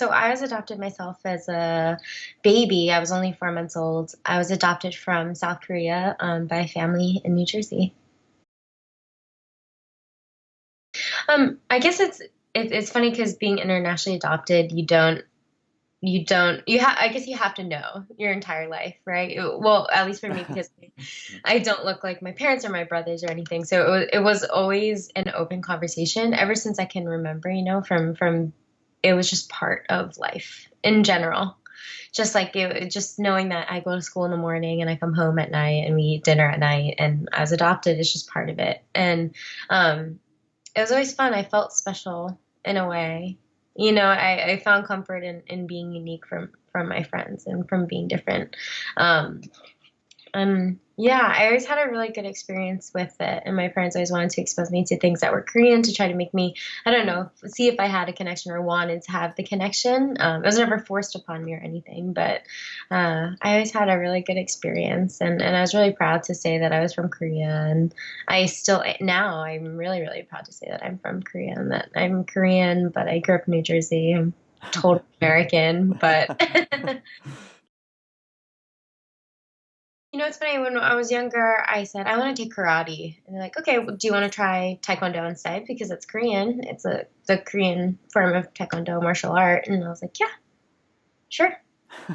So I was adopted myself as a baby. I was only 4 months old. I was adopted from South Korea by a family in New Jersey. I guess it's funny because being internationally adopted, I guess you have to know your entire life, right? Well, at least for me, because I don't look like my parents or my brothers or anything. So it was always an open conversation ever since I can remember, from it was just part of life in general. Just like just knowing that I go to school in the morning and I come home at night and we eat dinner at night and I was adopted is just part of it. And it was always fun. I felt special in a way. I found comfort in being unique from my friends and from being different. Um, yeah, I always had a really good experience with it, and my parents always wanted to expose me to things that were Korean to try to make me, I don't know, see if I had a connection or wanted to have the connection. It was never forced upon me or anything, but I always had a really good experience, and I was really proud to say that I was from Korea, and now I'm really, really proud to say that I'm from Korea and that I'm Korean, but I grew up in New Jersey. I'm total American, but it's funny. When I was younger, I said, I want to take karate. And they're like, okay, well, do you want to try Taekwondo instead? Because it's Korean. It's the Korean form of Taekwondo martial art. And I was like, yeah, sure.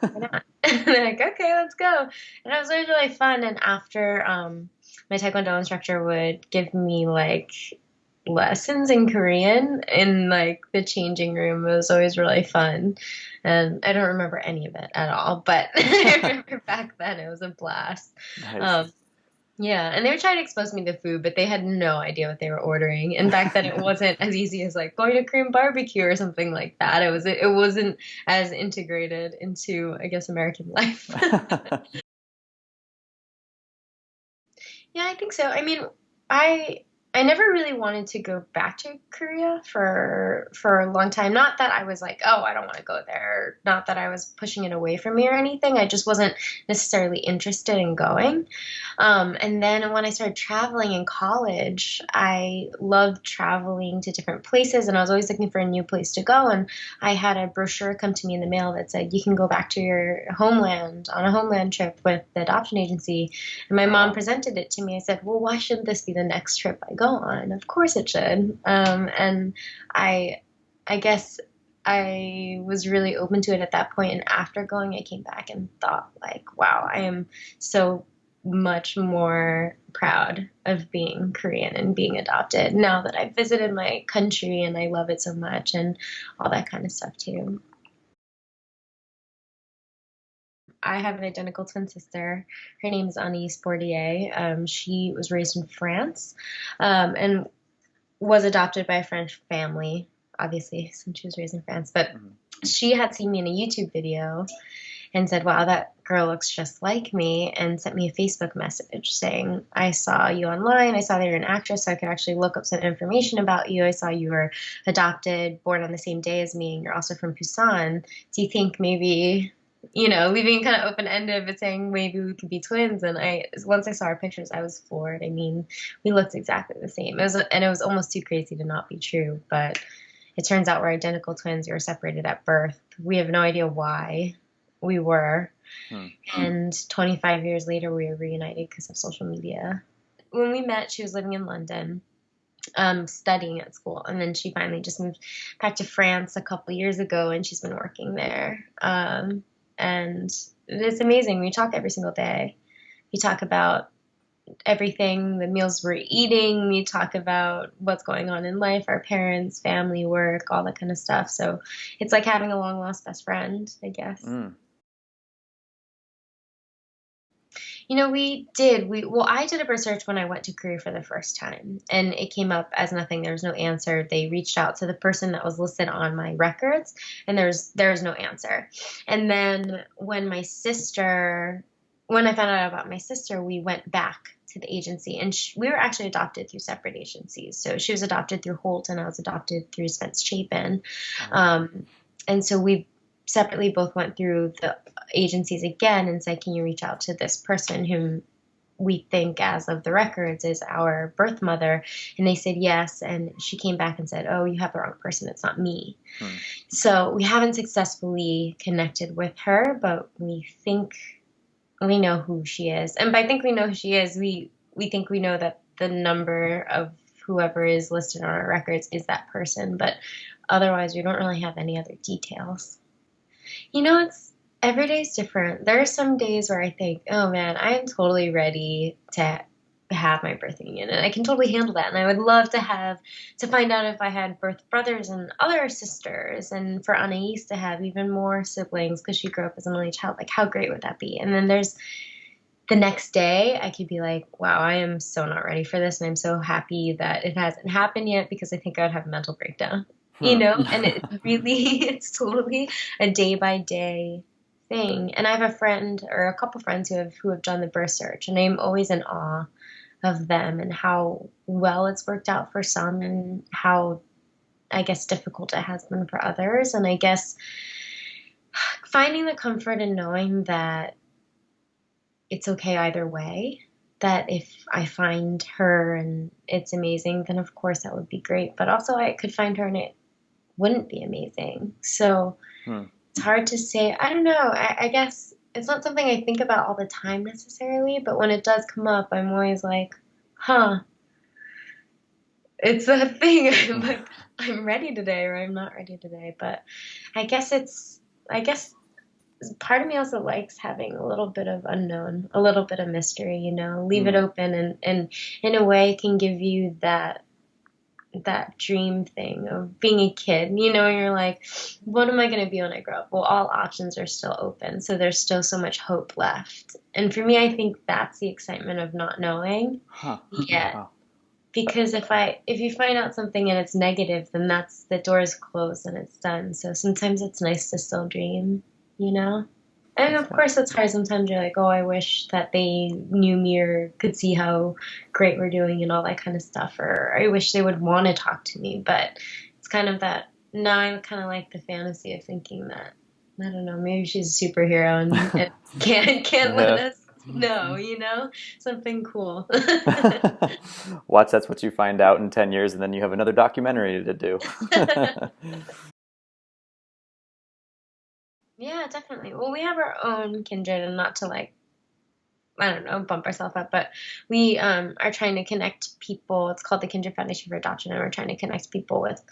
Why not? And they're like, okay, let's go. And it was always really fun. And after my Taekwondo instructor would give me like lessons in Korean in like the changing room. It was always really fun. And I don't remember any of it at all, but I remember back then it was a blast. Nice. Um, yeah, and they would try to expose me to food, but they had no idea what they were ordering. And back then it wasn't as easy as like going to Korean barbecue or something like that. It wasn't as integrated into, I guess, American life. Yeah, I think so. I mean, I never really wanted to go back to Korea for a long time. Not that I was like, oh, I don't want to go there. Not that I was pushing it away from me or anything. I just wasn't necessarily interested in going. And then when I started traveling in college, I loved traveling to different places, and I was always looking for a new place to go. And I had a brochure come to me in the mail that said you can go back to your homeland on a homeland trip with the adoption agency. And my mom presented it to me. I said, well, why shouldn't this be the next trip I go on? Of course it should. And I guess I was really open to it at that point. And after going, I came back and thought like, wow, I am so much more proud of being Korean and being adopted now that I've visited my country and I love it so much and all that kind of stuff too. I have an identical twin sister. Her name is Annie Sportier. She was raised in France, and was adopted by a French family, obviously, since she was raised in France. But she had seen me in a YouTube video and said, wow, that girl looks just like me, and sent me a Facebook message saying, I saw you online. I saw that you're an actress, so I could actually look up some information about you. I saw you were adopted, born on the same day as me, and you're also from Busan. Do you think maybe, leaving it kind of open-ended, but saying maybe we could be twins? And once I saw our pictures, I was floored. I mean, we looked exactly the same. It was almost too crazy to not be true, but it turns out we're identical twins. We were separated at birth. We have no idea why we were. And 25 years later, we were reunited because of social media. When we met, she was living in London, studying at school. And then she finally just moved back to France a couple years ago, and she's been working there. And it's amazing. We talk every single day. We talk about everything, the meals we're eating. We talk about what's going on in life, our parents, family, work, all that kind of stuff. So it's like having a long lost best friend, I guess. I did a birth search when I went to Korea for the first time, and it came up as nothing. There was no answer. They reached out to the person that was listed on my records, and there was no answer. And then when I found out about my sister, we went back to the agency, and we were actually adopted through separate agencies. So she was adopted through Holt, and I was adopted through Spence Chapin. And so we separately both went through the agencies again and said, can you reach out to this person whom we think as of the records is our birth mother. And they said yes. And she came back and said, oh, you have the wrong person. It's not me. So we haven't successfully connected with her, but we think we know who she is. And by think we know who she is, we think we know that the number of whoever is listed on our records is that person. But otherwise, we don't really have any other details. Every day is different. There are some days where I think, oh man, I am totally ready to have my birth union, and I can totally handle that. And I would love to find out if I had birth brothers and other sisters, and for Anais to have even more siblings because she grew up as an only child. Like, how great would that be? And then there's the next day, I could be like, wow, I am so not ready for this, and I'm so happy that it hasn't happened yet because I think I would have a mental breakdown. And it's totally a day by day thing. And I have a friend or a couple friends who have done the birth search, and I'm always in awe of them and how well it's worked out for some and how, I guess, difficult it has been for others. And I guess finding the comfort in knowing that it's okay either way, that if I find her and it's amazing, then of course that would be great. But also I could find her and it wouldn't be amazing. So it's hard to say. I don't know. I guess it's not something I think about all the time necessarily, but when it does come up, I'm always like, it's that thing. I'm like, I'm ready today or I'm not ready today. But I guess part of me also likes having a little bit of unknown, a little bit of mystery, leave it open and in a way can give you that dream thing of being a kid, and you're like, what am I going to be when I grow up? Well, all options are still open. So there's still so much hope left. And for me, I think that's the excitement of not knowing yet. Wow. Because if you find out something and it's negative, then that's the door is closed and it's done. So sometimes it's nice to still dream, And of course it's hard. Sometimes you're like, oh, I wish that they knew me or could see how great we're doing and all that kind of stuff. Or I wish they would want to talk to me. But it's kind of that, now I kind of like the fantasy of thinking that, I don't know, maybe she's a superhero and can't let us know, something cool. Watch, that's what you find out in 10 years and then you have another documentary to do. Yeah, definitely. Well, we have our own kindred, and not to bump ourselves up, but we are trying to connect people. It's called the Kindred Foundation for Adoption, and we're trying to connect people with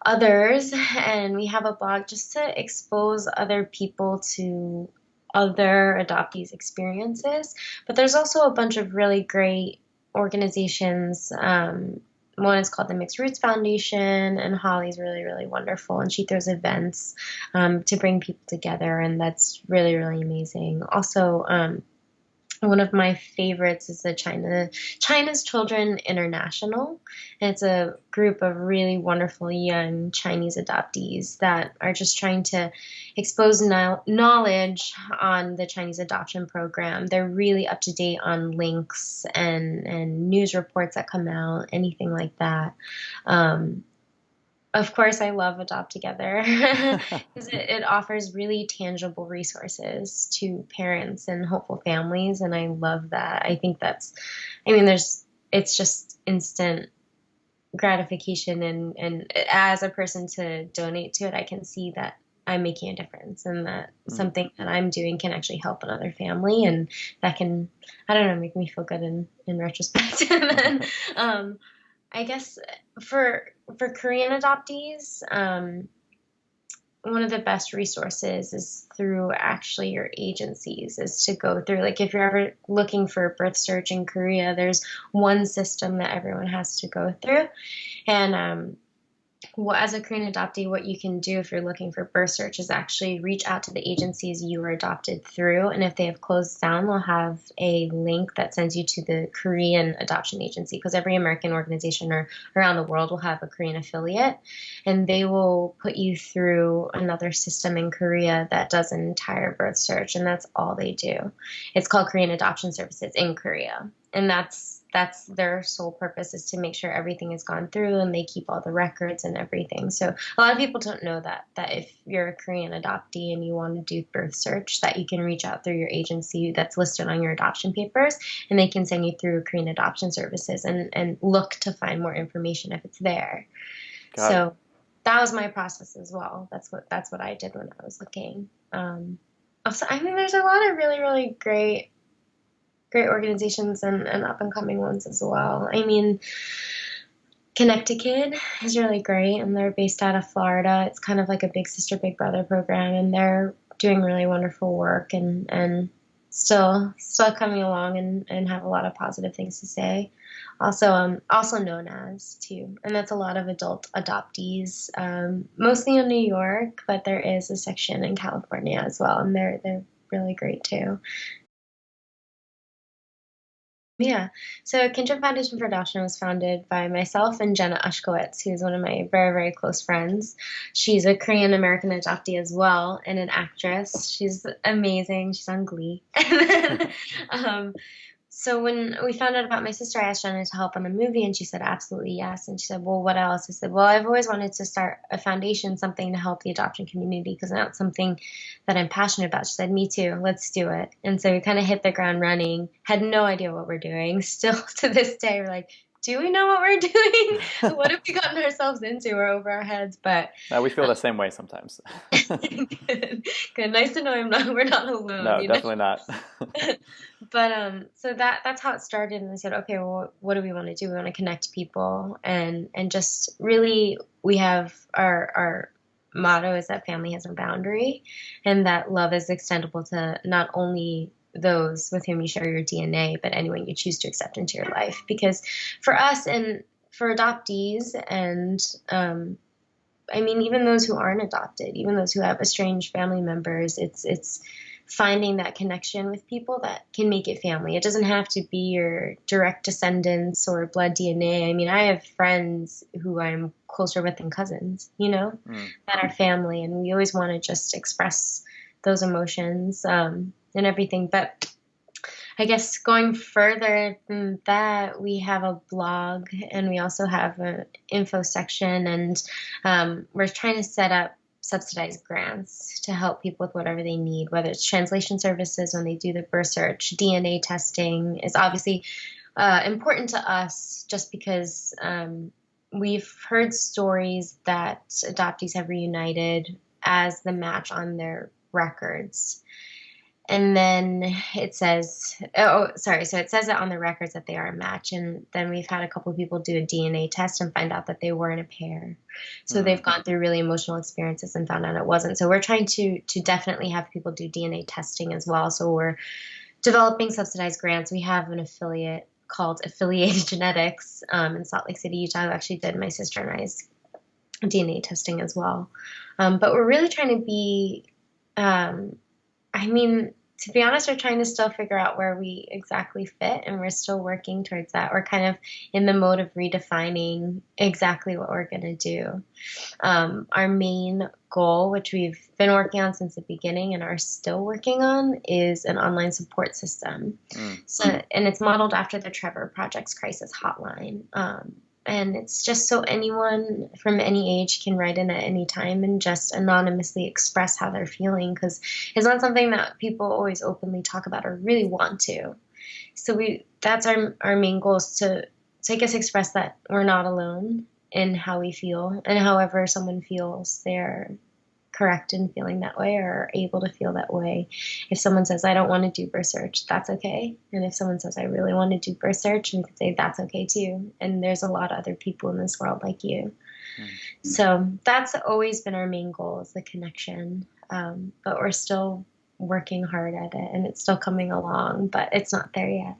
others. And we have a blog just to expose other people to other adoptees' experiences. But there's also a bunch of really great organizations. One is called the Mixed Roots Foundation, and Holly's really, really wonderful. And she throws events to bring people together, and that's really, really amazing. Also, one of my favorites is the China's Children International. And it's a group of really wonderful young Chinese adoptees that are just trying to expose knowledge on the Chinese adoption program. They're really up to date on links and news reports that come out, anything like that. Of course, I love AdoptTogether because it offers really tangible resources to parents and hopeful families, and I love that. I think it's just instant gratification, and as a person to donate to it, I can see that I'm making a difference and that something that I'm doing can actually help another family, and that can, I don't know, make me feel good in retrospect. And then, I guess for Korean adoptees, one of the best resources is through actually your agencies, is to go through, like, if you're ever looking for a birth search in Korea, there's one system that everyone has to go through. And as a Korean adoptee, what you can do if you're looking for birth search is actually reach out to the agencies you were adopted through. And if they have closed down, they'll have a link that sends you to the Korean adoption agency, because every American organization or around the world will have a Korean affiliate. And they will put you through another system in Korea that does an entire birth search. And that's all they do. It's called Korean Adoption Services in Korea. And that's that's their sole purpose, is to make sure everything has gone through and they keep all the records and everything. So a lot of people don't know that if you're a Korean adoptee and you want to do birth search, that you can reach out through your agency that's listed on your adoption papers, and they can send you through Korean adoption services and look to find more information if it's there. Got it. So that was my process as well. That's what I did when I was looking. Also, I mean, there's a lot of really, really great organizations and up and coming ones as well. I mean, Connecticut is really great, and they're based out of Florida. It's kind of like a big sister, big brother program, and they're doing really wonderful work and still coming along and have a lot of positive things to say. Also known as too, and that's a lot of adult adoptees, mostly in New York, but there is a section in California as well, and they're really great too. Yeah. So Kindred Foundation for Adoption was founded by myself and Jenna Ushkowitz, who's one of my very, very close friends. She's a Korean American adoptee as well and an actress. She's amazing. She's on Glee. And then, so when we found out about my sister, I asked Jenna to help on a movie, and she said absolutely yes. And she said, well, what else? I said, well, I've always wanted to start a foundation, something to help the adoption community, because that's something that I'm passionate about. She said, me too, let's do it. And so we kind of hit the ground running, had no idea what we're doing. Still to this day, we're like, do we know what we're doing? What have we gotten ourselves into? We're over our heads, but We feel the same way sometimes. good. Nice to know we're not alone. No, definitely not. But so that's how it started, and I said, okay, well, what do we want to do? We want to connect people, and just really, we have our motto is that family has no boundary, and that love is extendable to not only those with whom you share your DNA, but anyone you choose to accept into your life. Because for us and for adoptees, and I mean, even those who aren't adopted, even those who have estranged family members, it's finding that connection with people that can make it family. It doesn't have to be your direct descendants or blood DNA. I mean, I have friends who I'm closer with than cousins, that are family, and we always want to just express those emotions and everything. But I guess going further than that, we have a blog, and we also have an info section, and we're trying to set up subsidized grants to help people with whatever they need, whether it's translation services when they do the birth search. DNA testing is obviously important to us, just because we've heard stories that adoptees have reunited as the match on their records. And then it says, so it says that on the records that they are a match. And then we've had a couple of people do a DNA test and find out that they weren't a pair. So they've gone through really emotional experiences and found out it wasn't. So we're trying to definitely have people do DNA testing as well. So we're developing subsidized grants. We have an affiliate called Affiliated Genetics in Salt Lake City, Utah, who actually did my sister and I's DNA testing as well. But we're really trying to be, to be honest, we're trying to still figure out where we exactly fit, and we're still working towards that. We're kind of in the mode of redefining exactly what we're going to do. Our main goal, which we've been working on since the beginning and are still working on, is an online support system. And it's modeled after the Trevor Project's crisis hotline. And it's just so anyone from any age can write in at any time and just anonymously express how they're feeling, because it's not something that people always openly talk about or really want to. So that's our main goal, is to I guess express that we're not alone in how we feel, and however someone feels, they're correct in feeling that way or able to feel that way. If someone says, I don't want to do birth search, that's okay. And if someone says, I really want to do birth search, we can say, that's okay too. And there's a lot of other people in this world like you. So that's always been our main goal, is the connection. But we're still working hard at it, and it's still coming along, but it's not there yet.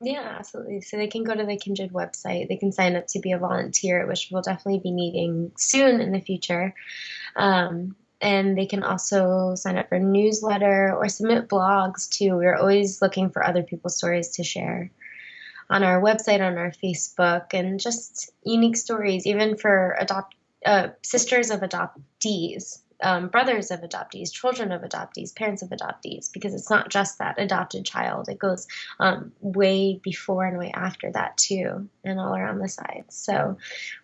Yeah, absolutely. So they can go to the Kindred website. They can sign up to be a volunteer, which we'll definitely be needing soon in the future. And they can also sign up for a newsletter or submit blogs too. We're always looking for other people's stories to share on our website, on our Facebook, and just unique stories, even for sisters of adoptees. brothers of adoptees, children of adoptees, parents of adoptees, because it's not just that adopted child. It goes way before and way after that too, and all around the sides. So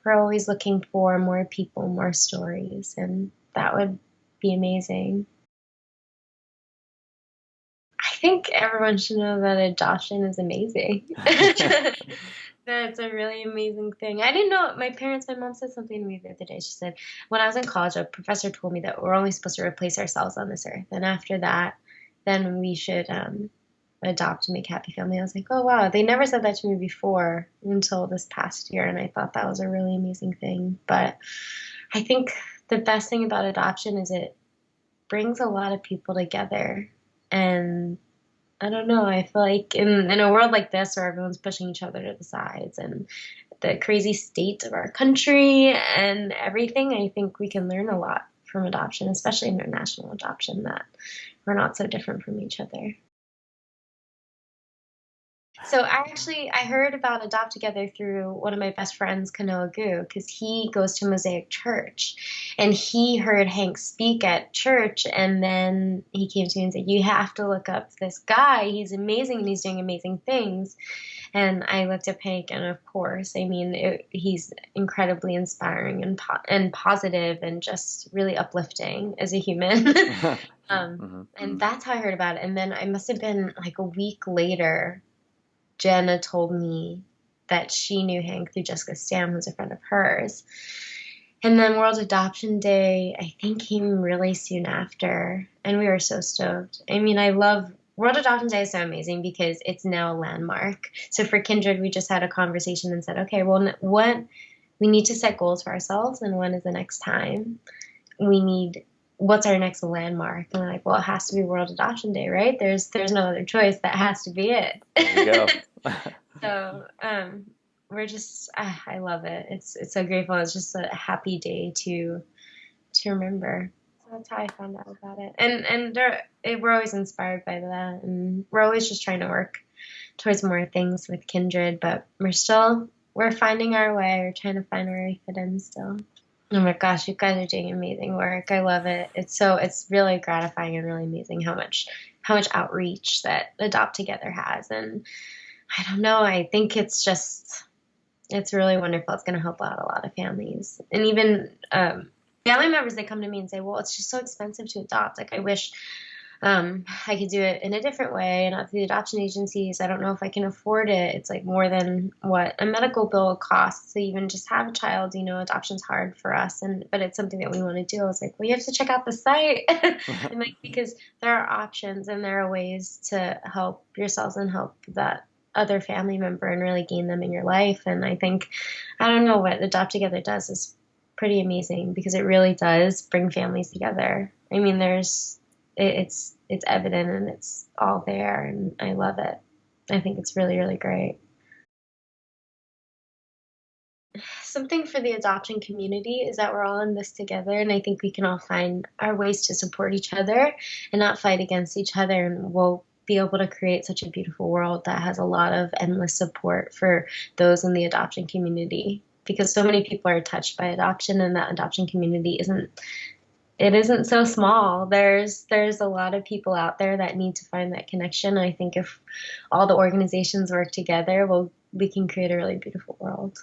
we're always looking for more people, more stories, and that would be amazing. I think everyone should know that adoption is amazing. That's a really amazing thing. I didn't know. My mom said something to me the other day. She said, when I was in college, a professor told me that we're only supposed to replace ourselves on this earth. And after that, then we should adopt and make happy family. I was like, oh, wow. They never said that to me before until this past year. And I thought that was a really amazing thing. But I think the best thing about adoption is it brings a lot of people together. And I don't know. I feel like in a world like this where everyone's pushing each other to the sides and the crazy state of our country and everything, I think we can learn a lot from adoption, especially international adoption, that we're not so different from each other. So I heard about Adopt Together through one of my best friends, Kanoa Gu, because he goes to Mosaic Church, and he heard Hank speak at church, and then he came to me and said, "You have to look up this guy. He's amazing, and he's doing amazing things." And I looked up Hank, and of course, I mean, he's incredibly inspiring and positive, and just really uplifting as a human. And that's how I heard about it. And then I must have been like a week later. Jenna told me that she knew Hank through Jessica Stam, who's a friend of hers. And then World Adoption Day, I think, came really soon after, and we were so stoked. I mean, I love World Adoption Day is so amazing because it's now a landmark. So for Kindred, we just had a conversation and said, okay, well, what we need to set goals for ourselves, and when is the next time we need. What's our next landmark? And I'm like, well, it has to be World Adoption Day, right? There's no other choice. That has to be it. There you go. So we're just, I love it. It's so grateful. It's just a happy day to remember. So that's how I found out about it. And we're always inspired by that, and we're always just trying to work towards more things with Kindred. But we're finding our way. We're trying to find where we fit in still. Oh my gosh, you guys are doing amazing work. I love it. It's really gratifying and really amazing how much outreach that Adopt Together has. And I don't know, I think it's really wonderful. It's going to help out a lot of families. And even family members, they come to me and say, well, it's just so expensive to adopt. Like, I wish I could do it in a different way, not through the adoption agencies. I don't know if I can afford it. It's like more than what a medical bill costs to even just have a child. You know, adoption's hard for us, but it's something that we want to do. I was like, well, you have to check out the site, and like, because there are options and there are ways to help yourselves and help that other family member and really gain them in your life. And I think, I don't know, what Adopt Together does is pretty amazing because it really does bring families together. I mean, it's evident and it's all there, and I love it. I think it's really, really great. Something for the adoption community is that we're all in this together, and I think we can all find our ways to support each other and not fight against each other, and we'll be able to create such a beautiful world that has a lot of endless support for those in the adoption community, because so many people are touched by adoption, and that adoption community isn't so small. There's a lot of people out there that need to find that connection. And I think if all the organizations work together, we can create a really beautiful world.